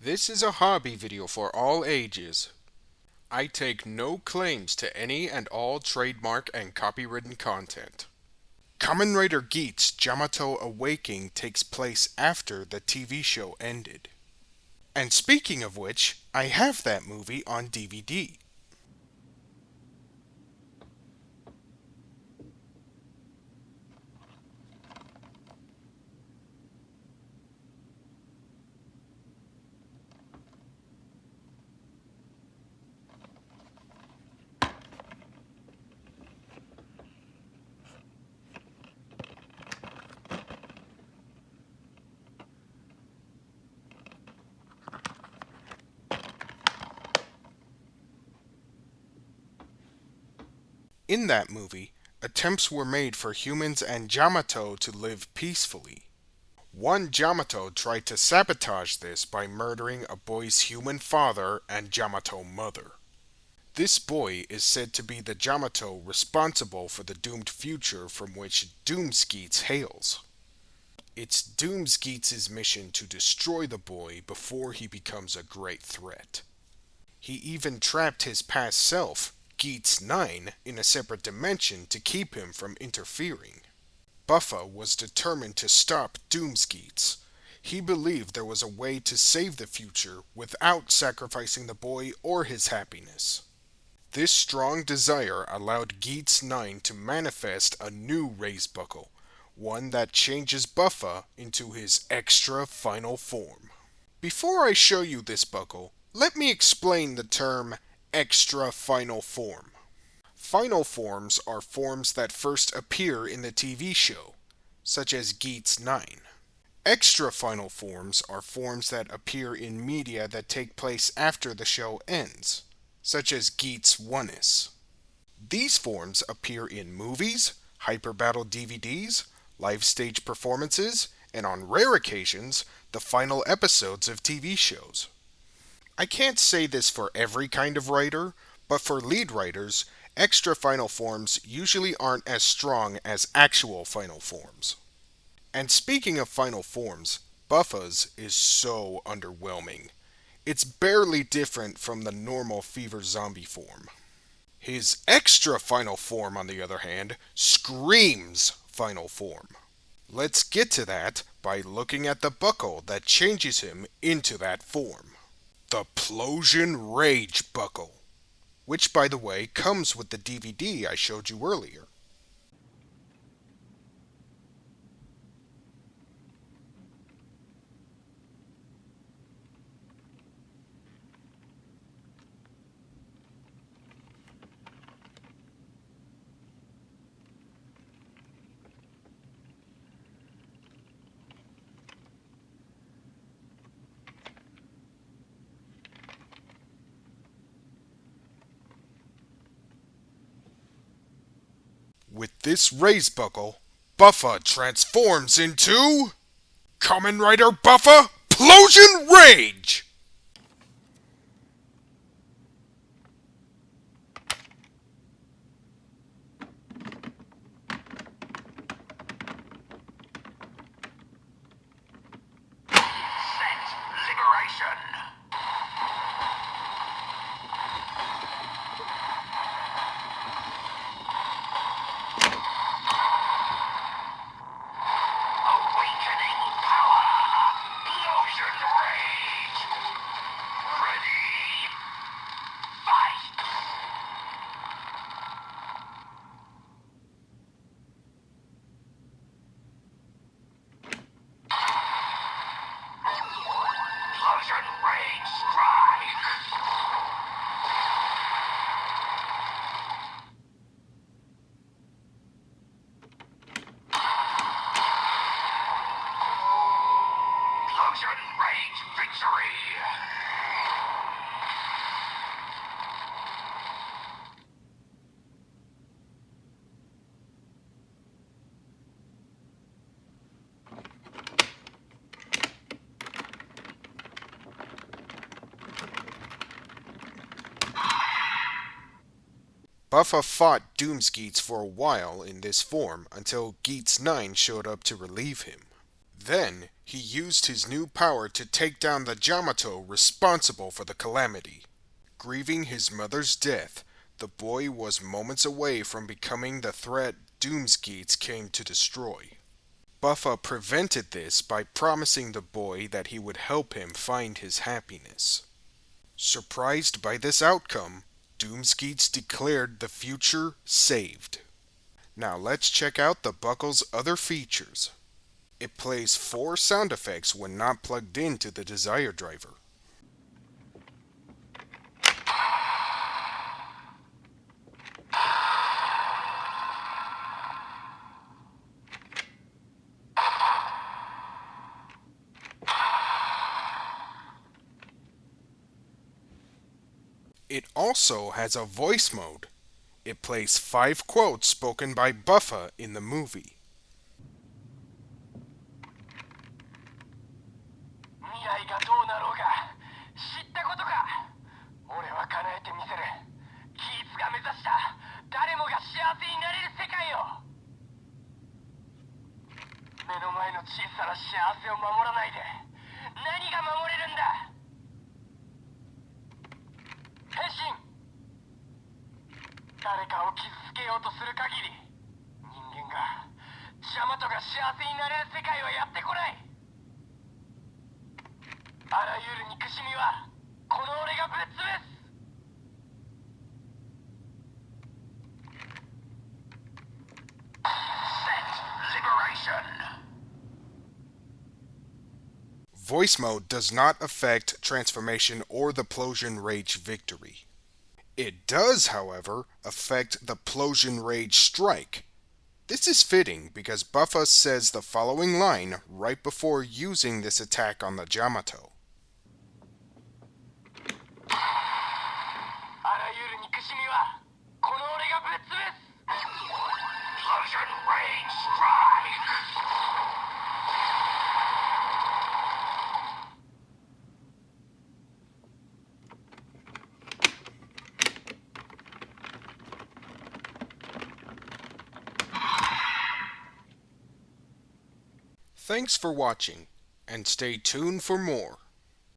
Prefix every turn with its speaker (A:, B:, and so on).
A: This is a hobby video for all ages. I take no claims to any and all trademark and copywritten content. Kamen Rider Geats Jyamato Awaking takes place after the TV show ended. And speaking of which, I have that movie on DVD. In that movie, attempts were made for humans and Jyamato to live peacefully. One Jyamato tried to sabotage this by murdering a boy's human father and Jyamato mother. This boy is said to be the Jyamato responsible for the doomed future from which Doomskeets hails. It's Doomskeets' mission to destroy the boy before he becomes a great threat. He even trapped his past self, Geets 9, in a separate dimension to keep him from interfering. Buffa was determined to stop Doomskeets. He believed there was a way to save the future without sacrificing the boy or his happiness. This strong desire allowed Geets 9 to manifest a new raise buckle, one that changes Buffa into his extra final form. Before I show you this buckle, let me explain the term extra final form. Final forms are forms that first appear in the TV show, such as Geets 9. Extra final forms are forms that appear in media that take place after the show ends, such as Geets 1is. These forms appear in movies, hyper battle DVDs, live stage performances, and on rare occasions, the final episodes of TV shows. I can't say this for every kind of writer, but for lead writers, extra final forms usually aren't as strong as actual final forms. And speaking of final forms, Buffa's is so underwhelming. It's barely different from the normal fever zombie form. His extra final form, on the other hand, screams final form. Let's get to that by looking at the buckle that changes him into that form. The Plosion Rage Buckle, which by the way comes with the DVD I showed you earlier. With this raise buckle, Buffa transforms into Kamen Rider Buffa Plosion Rage!
B: Sense liberation. Awakening power. Plosion rage. Ready. Fight. Plosion rage strike. Plosion rage victory.
A: Buffa fought Doomskeets for a while in this form until Geets 9 showed up to relieve him. Then, he used his new power to take down the Jyamato responsible for the calamity. Grieving his mother's death, the boy was moments away from becoming the threat Doomsgeats came to destroy. Buffa prevented this by promising the boy that he would help him find his happiness. Surprised by this outcome, Doomsgeats declared the future saved. Now let's check out the buckle's other features. It plays 4 sound effects when not plugged into the Desire driver. It also has a voice mode. It plays 5 quotes spoken by Buffa in the movie.
B: 未来がどうなろうが知ったことか。俺は叶えてみせる。キーツが目指した誰もが幸せになれる世界を。目の前の小さな幸せを守らないで何が守れるんだ。変身。誰かを傷つけようとする限り人間がジャマトが幸せになれる世界はやってこない。あらゆる憎しみはこの俺がぶっ潰す。
A: Voice mode does not affect transformation or the Plosion Rage victory. It does, however, affect the Plosion Rage strike. This is fitting because Buffa says the following line right before using this attack on the Jyamato.
B: あらゆる憎しみはこの俺がぶっ潰す。 Plosion Rage Strike!
A: Thanks for watching, and stay tuned for more.